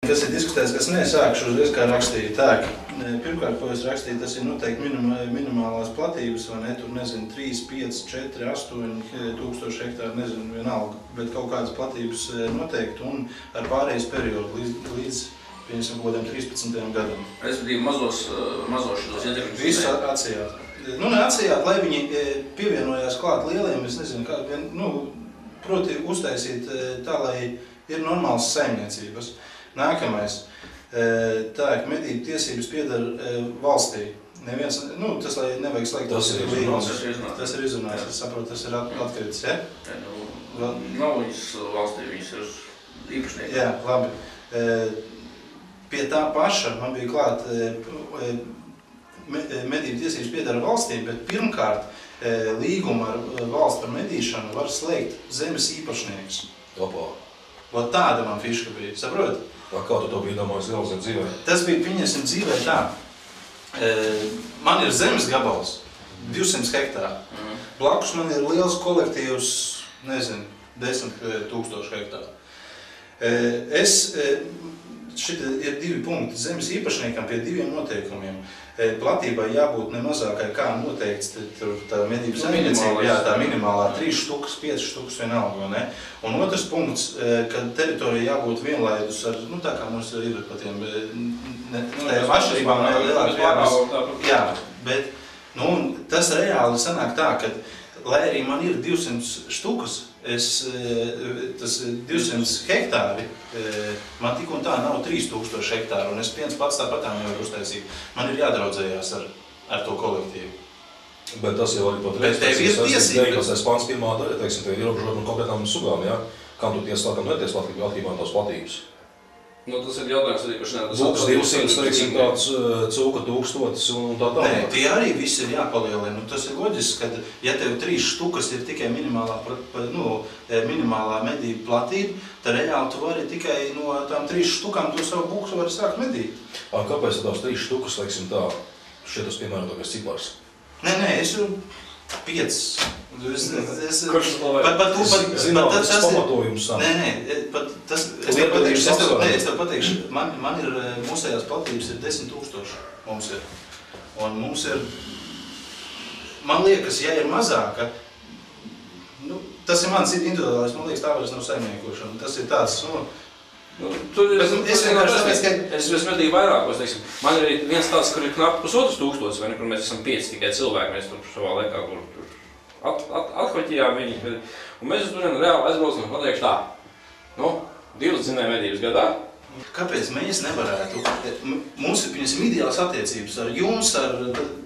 kas ir diskutēts, kas nesākšu uzreiz kā rakstīju. Tā, pirmkārt, ko es rakstīju, tas ir noteikti minimālās platības, vai ne, tur nezinu, 3, 5, 4, 8 tūkstoši hektāri, nezinu, vienalga, bet kaut kādas platības noteikti un ar pārējais periodu līdz pieņemsim, kaut kādiem 13. gadam. Respektīvi mazos šitos ietekmes. Visu atsījāt. Nu, neatsījāt, lai viņi pievienojās klāt lieliem, es nezinu, kā, proti uztaisīt tā, lai ir normāls saimniecības. Nākamais. Tā, ka medību tiesības piedara valstī. Neviens, tas, lai nevajag slēgt tas ir izrunāts. Tas ir izrunāts, es saprotu, tas ir atkritis, ja? Nav viņas valstī, viņas ir īpašnieki. Jā, labi. Pie tā paša man bija klāt medību tiesības piedara valstī, bet pirmkārt līgumu ar valsts par medīšanu var slēgt zemes īpašnieks. Opā. Ot tāda man fiška bija, saprot? Kā tu to bija domājis Lielzem dzīvē? Tas bija, pieņemsim, dzīvē tā. Man ir zemes gabals, 200 hektāri. Blakus man ir liels kolektīvs, nezinu, 10 000 hektāri. Šita ir 2 punkti. Zemes īpašniekam pie 2 noteikumiem. Platībai jābūt nemazākai kā noteikts tā medību saimniecība, jā, tā minimālā 3 štukas, 5 štukas vienalga, vai ne? Un otrs punkts, ka teritorija jābūt vienlaidus ar, tā kā mums ir pa tiem atšķirībām lielāk jā, bet, tas reāli sanāk tā, ka, lai arī man ir 200 štukas, tas 200 hektāri, man tik un tā nav 3000 hektāru, un es viens pats tāpatām nevaru uztaisīt. Man ir jādraudzējās ar to kolektīvu. Bet tas jau arī pat reiz, tev ir tiesības. Tas pants pirmā daļa, teiksim, tev ir ierobežot no konkrētām sugām, jā? Kam tu tiesā, kam neties atkarībā no tās platības? Tas ir jautājums arī par šodien. Būks 200, teiksim, tāds cūka 1000 un tā tā. Nē, tie arī visi ir jāpalielina. Tas ir loģiski, ka ja tev 3 štukas ir tikai minimālā medību platība, tad reāli tu vari tikai no tām 3 štukām tu savu būksu vari sākt medīt. Kāpēc tās 3 štukas, teiksim tā, šitas piemērotākais cipars? Nē, es jau 5. Kurš zināms pamatojums tam? Nē, es tev pateikšu, man ir mūsējās platības ir 10 000 mums ir. Un mums ir, man liekas, ja ir mazāka, tas ir mans individuālais, man liekas, tā vairs nav saimniekošana. Tas ir tāds, Es medīju vairākos, teiksim. Man ir viens tāds, kur ir knapi 1500, vai ne, kur mēs esam 5 tikai cilvēki, mēs tur savā laikā athoķījām viņi. Un mēs tur reāli aizbraucam un pateikšu tā, 2 dzinēja medības gadā. Kāpēc mēs nevarētu? Mums ir, pieņemsim, ideāls attiecības ar jums,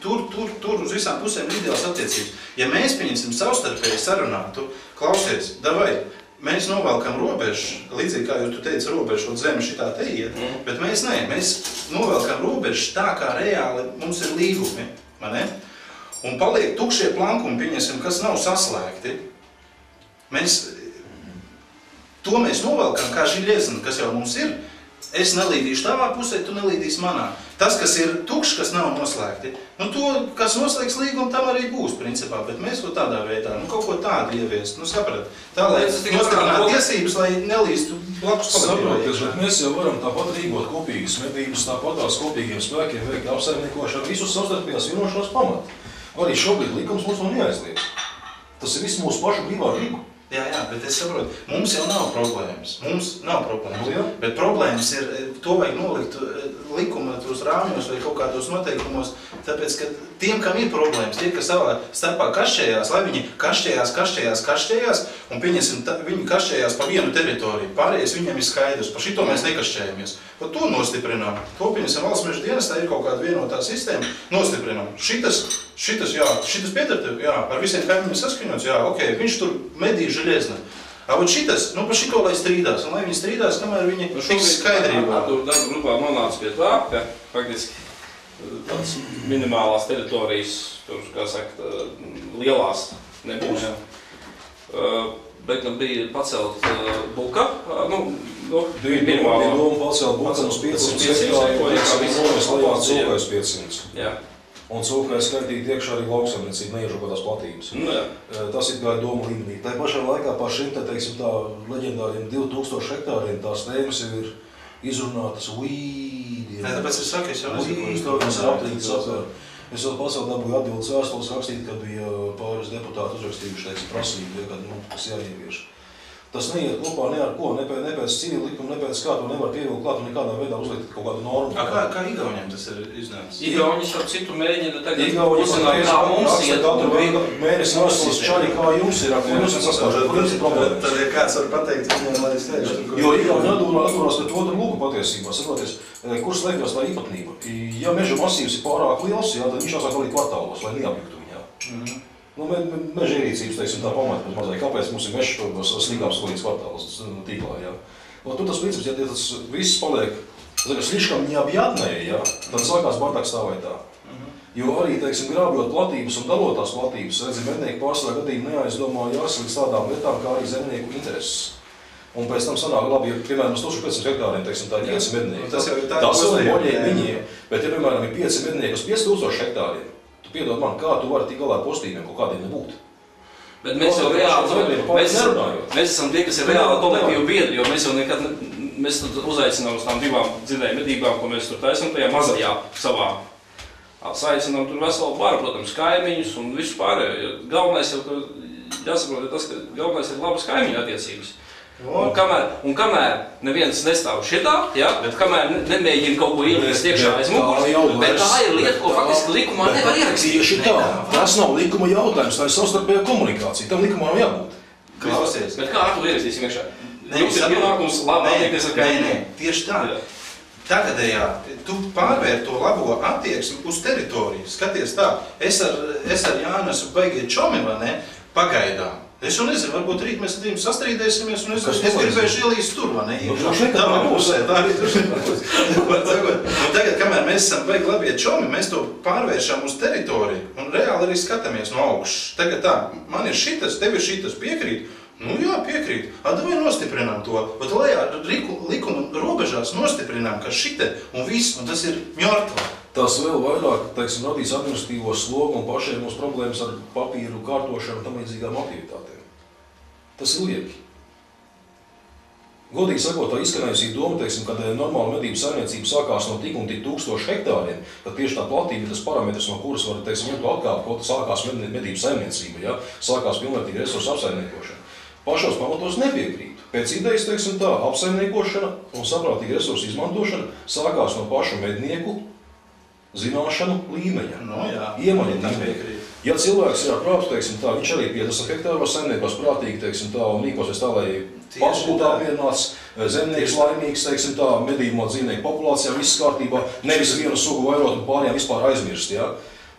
tur uz visām pusēm ir ideāls attiecības. Ja mēs, pieņemsim, savstarpēji sarunātu, klausies, davai, mēs novelkam robežu, līdzīgi kā jau tu teici, robežu un zemi šitā te iet, bet mēs novelkam robežu tā, kā reāli mums ir līgumi, vai ne? Un paliek tukšie plankumi, pieņemsim, kas nav saslēgti. To mēs novelkam kā žiļiezna, kas jau mums ir. Es nelīdīšu tavā pusē, tu nelīdīsi manā. Tas, kas ir tukšs, kas nav noslēgti, to, kas noslēgs līgumu, tam arī būs, principā, bet mēs to tādā veidā, kaut ko tādu ieviest, saprat. Tā, lai nostiprinātu tiesības, lai nelīstu blakus kolektīvai. Saprot, mēs jau varam tāpat rīkot kopīgas medības, tāpatās kopīgiem spēkiem veikt apsaimniekošanu, visus savstarpējās vienošanās pamatu. Arī šobrīd likums mums nav neaizliedz. Tas ir viss mūsu pašu brīvā griba. Jā, bet es saprotu, mums jau nav problēmas. Bet problēmas ir, to vajag nolikt likuma tos rāmjos vai kaut kādos noteikumos, tāpēc, ka tiem, kam ir problēmas, tie, kas savā starpā kašķējās, lai viņi kašķējās, un pieņemsim, viņi kašķējās pa vienu teritoriju, pārējais viņiem ir skaidrs, par šito mēs nekašķējamies. Pat to nostiprinām. To, pieņemsim, valsts meža dienestā ir kaut kāda vienotā sistēma, nostiprinām. Šitas piedara tev, jā, ar visiem kaimiņiem saskaņots, jā, ok, viņš tur medīja žiļiezna. Bet šitas, par šito lai strīdās, un lai viņi strīdās, kamēr viņi tiks skaidrībā. Darba grupā nonāca pie tā, ka faktiski tādas minimālās teritorijas, tur, kā saka, lielās nebūs. Bet bija pacelt bulka, Bija doma pacelt bulka uz 500 hektāru, un cūkais 500. Jā. Un cūkai skaitīt iekšā arī lauksaimniecība, neiežokotās platības. Tas ir kā doma līmenī. Tā pašā laikā par šim, teiksim tā, leģendāriem 2000 hektāriem tās tēmas jau ir izrunātas vīdi. Tāpēc es saku, es jau nezinu, ko es aptrītas apvēr. Es vēl pats vēl dabūju atbildes vēstules rakstīt, kad bija pāris deputāti uzrakstījuši, teiksim, prasību, kad tas jāievieš. Tas neiet kopā ne ar ko, ne pēc civila likuma, ne pēc kā to nevar pievilkt klāt un nekādā veidā uzlikt kaut kādu normu. Kā Igauniem tas ir iznācis? Igauni starp citu mēģina tagad uzzināt, kā mums iet. Katru mēnesi vēstules čaļi, kā jums ir, ko jums ir saskāršot, kur jums ir problēma. Tad, ja kāds var pateikt viņiem, lai es teikšu. Jo Igauni atdūrās pret otru lūku patiesībā, saproties, kur slēpjas tā īpatnība. Ja meža masīvs ir pārāk liels, jā, tad viņš jāsāk dalīt kvartālos, lai neapjuktu viņā. Meža ierīcības, teiksim, tā pamata mazliet. Kāpēc mums ir mežs slikām solīts kvartāls tīklā, jā? Un tur tas princips, ja tas viss paliek sliškam neapjatnē, jā, tad sākās bardaks tā vai tā. Jo arī, teiksim, grābjot platības un dalotās platības, redzi, mednieki pārsvarā gadījumi neaizdomā jāsaliks tādām lietām, kā arī zemnieku intereses. Un pēc tam sanāk labi, ja, piemēram, uz 1500 hektāriem, teiksim, tā ir 5 mednieki. Tas jau ir tā moļie viņiem, bet, ja, piemēram, ir 5 mednieki uz 5000 hektāriem, tu piedod man, kā tu vari tik galā postījumiem kaut kādiem nebūt? Bet mēs jau reāli, mēs esam tie, kas ir reāli kolektīvi biedri, jo mēs jau nekad, mēs uzaicinām uz tām 2 dzinēju medībām, ko mēs tur taisam tajā mazajā savā. Saicinām tur veselu baru, protams, kaimiņus un visu pārējo. Galvenais jau, jāsaprot, tas, ka galvenais ir labas kaimiņu attiecības. Un kamēr neviens nestāv šitā, ja, bet kamēr nemēģina kaut ko ielīst iekšā aiz muguras, bet tā ir lieta, ko faktiski likumā nevar ierakstīt. Tieši tā, tas nav likuma jautājums, tā ir savstarpējā komunikācija, tam likumā nav jābūt. Klausies. Bet kā ar to ierakstīsim iekšā? Jums ir pienākums labi attiekties ar kaimiņu. Nē, tieši tā. Tagadējā, tu pārvēr to labo attieksmi uz teritoriju. Skaties tā, es ar Jānu esmu baigie čomi, vai ne, pagaidām. Es jau nezinu, varbūt rīt mēs ar tiem sastrīdēsimies un es gribēšu ielīst tur, vai ne? Tā man pusē, tā arī tur. Un tagad, kamēr mēs esam baigi labie čomi, mēs to pārvēršam uz teritoriju un reāli arī skatāmies no augšas. Tagad tā, man ir šitas, tev ir šitas, piekrīt? Nu jā, piekrīt. Vai nostiprinām to? Bet lejā likuma robežās nostiprinām, ka šite un viss, un tas ir mjortva. Tas vēl vairāk, teiksim, radīs administratīvo slogu un pašiem mums problēmas ar papīru kārtošanu un tam līdzīgām aktivitātēm. Tas ir lieki. Godīgi sakot, tā izskanējusī doma, teiksim, kad normāla medību saimniecība sākās no tik un tik 1000 hektāriem, kad tieši tā platība ir tas parametrs, no kuras var, teiksim, ņemt atkāpt, kaut sākās medību saimniecība, ja? Sākās pilnvērtīga resursu apsaimniekošana. Pašos pamatos nepiekrītu. Pēc idejas, teiksim tā, apsaimniekošana un saprātīga resursu izmantošana sākās no pašu mednieku zināšanu līmeņa, iemaņa līmeņa. Ja cilvēks ir prāts, teiksim tā, viņš arī 50 hektāros saimniekos prātīgi, teiksim tā, un rīkosies tā, lai pats būtu apmierināts, zemnieks laimīgs, teiksim tā, medījumā dzīvnieku populācijā, viss kārtībā, nevis vienu sugu vairot un pārējām vispār aizmirst, ja?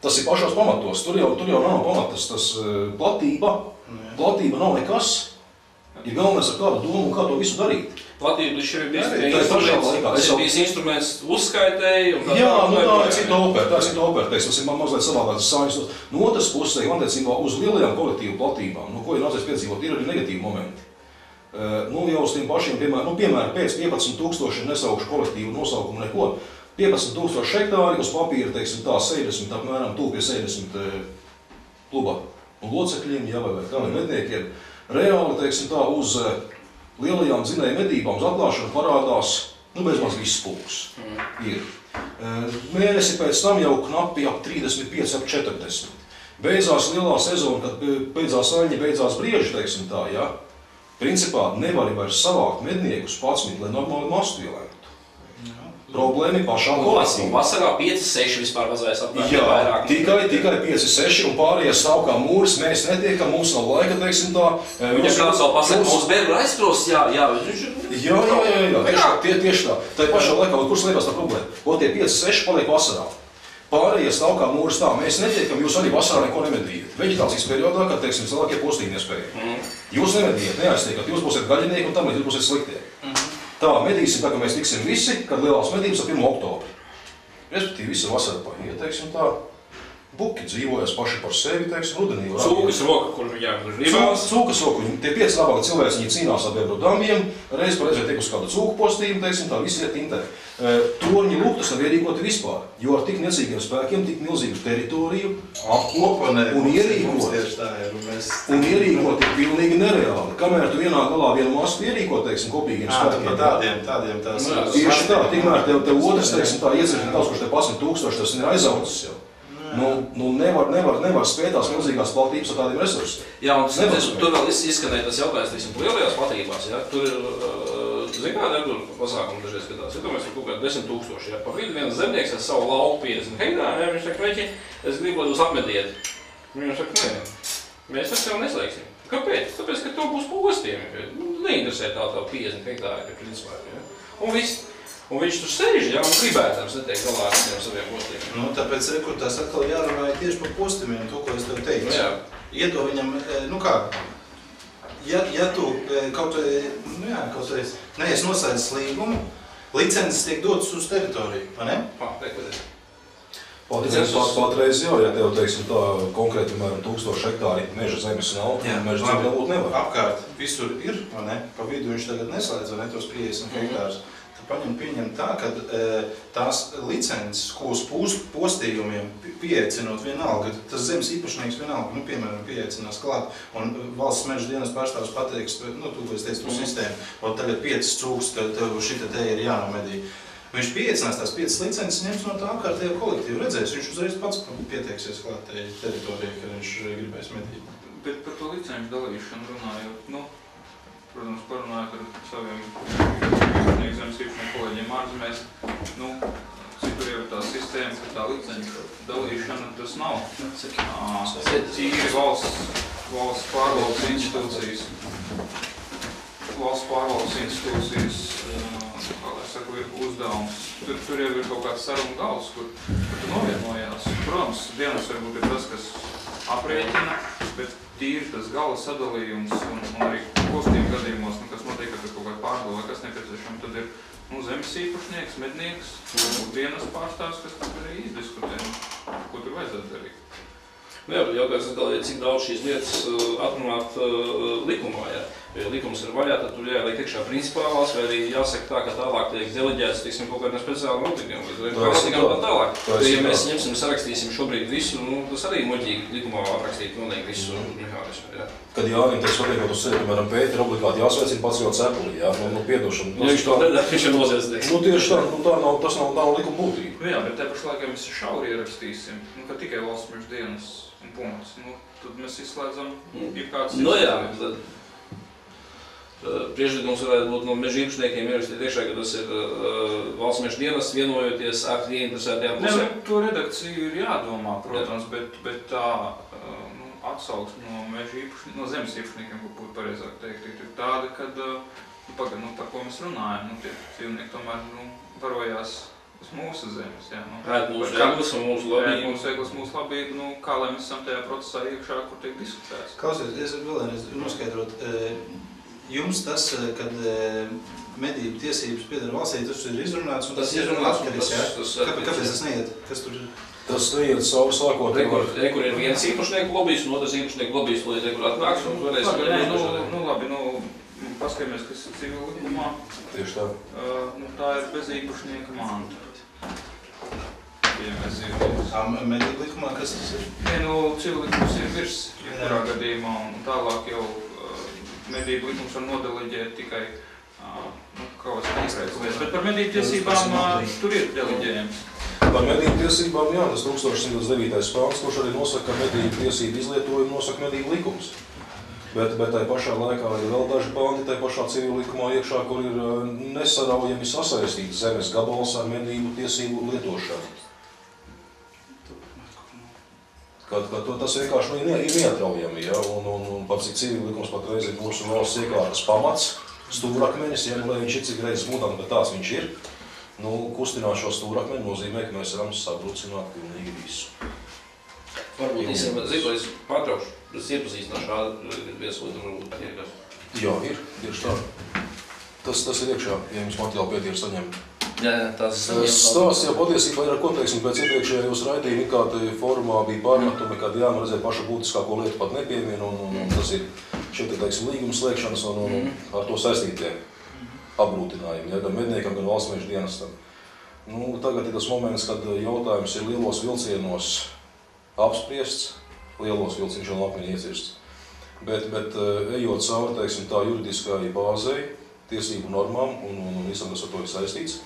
Tas ir pašos pamatos, tur jau nav pamatas, tas platība nav nekas, ir galvenais ar kādu domu un kā to visu darīt. Platība līdz šim ir bijis instruments uzskaitēji un jā, tā ir cita opera, tas ir mazliet savādāk sāņas. No otras puses, attiecībā uz lielajām kolektīvu platībām, ko ir nācies piedzīvot, ir arī negatīvi momenti. Jau uz tiem pašiem, piemēram, pēc 15,000 nesaukšu kolektīvu nosaukumu neko, 15,000 hektāri uz papīra, teiksim tā, 60, apmēram tūp pie 60 kluba un locekļiem, jā, vai kā medniekiem, reāli, teiksim tā, uz lielajām dzinēju medībām uz atklāšanu parādās, bezmaz viss pulks ir. Mēnesi pēc tam jau knapi ap 35, ap 40. Beidzās lielā sezona, kad beidzās aļņi, beidzās brieži, teiksim tā, ja? Principā nevari vairs savākt medniekus 11, lai normāli mastu ielēmtu. Problēma ir pašā kolektīvā. Vasarā 5-6 vispār vazājas apmēram. Jā, tikai 5-6 un pārējie stāv kā mūris, mēs netiekam, mums nav laika, teiksim tā. Viņa kāds vēl pasaka, mums bērnu aizpros, jā. Tieši tā. Tā pašā laikā, kur slēpjas tā problēma? Tie 5-6 paliek vasarā. Pārējie stāv kā mūris tā, mēs netiekam, jūs arī vasarā neko nemedījat. Veģetācijas periodā, kad, teiksim, cilvēki ir postīgi nespējami. Jūs nemedījat, neaiztiekat, jūs būsiet gaļinieki un tam līdz jūs būsiet sliktie. Tā, medīsim tā, ka mēs tiksim visi, kad lielās medības ar 1. oktobri. Respektīvi, visa vasara paiet, teiksim tā. Buki dzīvojas paši par sevi, teiksim, rudenī. Cūkas roka, kur viņām gribās. Cūkas roka, tie 5 nabaga cilvēki, viņi cīnās ar bebru dambiem, reiz par reizē tiek uz kādu cūku postījumu, teiksim, tā visi iet tintē. Torņi luktas nav ierīkoti vispār, jo ar tik niecīgiem spēkiem, tik milzīgu teritoriju apkopa un ierīkot ir pilnīgi nereāli. Kamēr tu ienāk galā vienu masku ierīkot, teiksim, kopīgiem spēkiem. Tādiem tās. Tieši tā, tikmēr tev otrs, teiksim, tā iecirkni tāds, kurš te 11,000, tas ir aizaudzis jau. Nevar spēt tās milzīgās platības ar tādiem resursiem. Jā, un tur vēl izskanēja tas jautājums, teiksim, lielajās platībās, ja? Tur ir, zin kā, tur pasākumi dažreiz skatās, ja tu mēs tur kaut kādi 10,000, ja? Pa vidu viens zemnieks ar savu lauku 50 hektāru, ja? Viņš saka, veķi, es gribu, lai jūs apmediet. Viņš saka, nē, mēs ar sev neslēgsim. Kāpēc? Tāpēc, ka to būs postījumi. Neinteresē tā 50 hektāri, ka principā, ja? Un viss. Un viņš tur sēž, ja, un gribētams netiek galā ar saviem postījumiem. Nu, tāpēc, tās atkal jārunāja tieši par postījumiem, to, ko es tev teicu. Jā. Iedo viņam, nu kā, ja tu kaut vai neesi noslēdzis līgumu, licences tiek dotas uz teritoriju, vai ne? Patreiz jau, ja tev, teiksim, tā konkrēti, piemēram, 1000 hektāri meža zemes nav, meža zemes dabūt nevar. Apkārt visur ir, vai ne? Pa vidu viņš tagad neslēdz, vai ne, tos 50 hektārus. Pieņem tā, ka tās licences, ko uz postījumiem pieaicinot vienalga, tas zemes īpašnieks vienalga, nu, piemēram, pieaicinās klāt, un valsts meža dienas pārstāvs pateiks, nu, tu teici, tu sistēmu, un tagad 5 cūkas, tev šita te ir jānomedī. Viņš pieaicinās tās 5 licences, ņems no tā apkārtējo kolektīvu, redzēs, viņš uzreiz pats pieteiksies klāt tej teritorijai, kad viņš gribēs medīt. Bet par to licenču dalīšanu runājot, nu, protams, parunājot ar saviem zemes īpašnieku kolēģiem ārzemēs, nu, citur jau ir tā sistēma, ka tā licenču dalīšana tas nav. Tīri valsts pārvaldes institūcijas, kā lai saku, ir uzdevums. Tur jau ir kaut kāds sarunu gals, kur tu novienojās. Protams, dienas varbūt ir tas, kas aprēķina, bet tīri tas gala sadalījums un arī postījuma gadījumos, kas notiek, kad ir kaut kāda pārdala, kas nepieciešama, tad ir zemes īpašnieks, mednieks, dienas pārstāvs, kas tad arī izdiskutē, ko tur vajadzētu darīt. Jā, bet jautājums atkal, cik daudz šīs lietas atrunāt likumā, ja? Ja likums ir vaļā, tad tur jāieliek iekšā principālās, vai arī jāsaka tā, ka tālāk tiek deleģēts, tiksim, kaut kādiem speciāliem notikumiem, tā tālāk. Ja mēs sarakstīsim šobrīd visu, nu, tas arī muļķīgi likumā atrakstīt pilnīgi visu mehānismu, jā. Kad Jānim teiks, atliekot uz sevi, piemēram, Pēti, ir obligāti jāsveicina pats jau cepulī, jā, nu, piedošana. Ja viņš to nedara, viņš ir noziedznieks. Nu, tieši tā, nu, tas nav likuma būtība. Nu jā, bet te pašlaik, ja mēs šauri ierakstīsim, nu, ka tikai valsts meža dienas un punkts, nu, tad mēs izslēdzam jebkādas no jā, tad priekšlikums varētu būt no meža īpašniekiem ierakstīt iekšā, ka tas ir valsts meža dienas vienojoties ar ieinteresētajām pusēm. Ne, to redakciju ir jādomā, protams, bet tā atsauksme no meža īpašniekiem, no zemes īpašniekiem, ko būtu pareizāk teikt, ir tāda, kad, par ko mēs runājam, tie dzīvnieki tomēr, varojās uz mūsu zemes, jā. Ēt mūsu eglis un mūsu labību. Ēt mūsu eglis, mūsu labību, kā lai mēs esam tajā procesā iekšā, kur tiek diskutēts. Klausies, es vēlreiz noskaidrot, jums tas, kad medību tiesības pieder valstī, tas ir izrunāts un tas ir atkarīgs, jā? Kāpēc tas neiet? Kas tur ir? Tas neiet savu sākot. Kur ir viens īpašnieku lobijs un otrs īpašnieku lobijs, lai kur atnāks un varēs labi, paskatāmies, kas ir civila likumā. Tieši tā. Tā ir bez īpašnieka manta. Medību likumā, kas tas ir? Civila likums ir virs, jebkurā gadījumā, un tālāk jau medību likums var nodeleģēt tikai kaut kāds konkrēts lietas. Bet par medību tiesībām tur ir deleģējums. Par medību tiesībām, jā, tas 1109. pāns, kurš arī nosaka, ka medību tiesību izlietojumu nosaka medību likums. Bet tai pašā laikā ir vēl daži panti tai pašā civila likumā iekšā, kur ir nesaraujami sasaistīts zemes gabals ar medību tiesību lietošanu. Tas vienkārši ir neatraujami, ja? Un pat cik civila likums patreiz ir mūsu valsts iekārtas pamats, stūrakmenis, ja, lai viņš ir cik reizes mūtām, bet tās viņš ir. Kustināt šo stūrakmeni nozīmē, ka mēs varam sabrucināt pilnīgi visu. Varbūt īstenībā, Zipa, es pārtraukšu, es iepazīstināšu šādu viesotu, varbūt iekas. Jā, ir, tieši tā. Tas ir iekšā, ja jums materiāli pietiek saņemt. Jā, tās stāsts jau patiesībā ir ar ko, teiksim, pēc iepriekšējā jūs raidījuma IKT formā bija pārmetumi, kad jā, man redzēja pašu būtiskāko lietu pat nepiemina, un tas ir šeit, teiksim, līguma slēgšanas un ar to saistītie apgrūtinājumi, ja, gan medniekam, gan valsts meža dienestam. Nu, tagad ir tas moments, kad jautājums ir lielos vilcienos apspriests, lielos vilcienš un akmeņi iecirsts, bet ejot cauri, teiksim, tā juridiskā bāzei, tiesību normām un visam, kas ar to ir saistīts,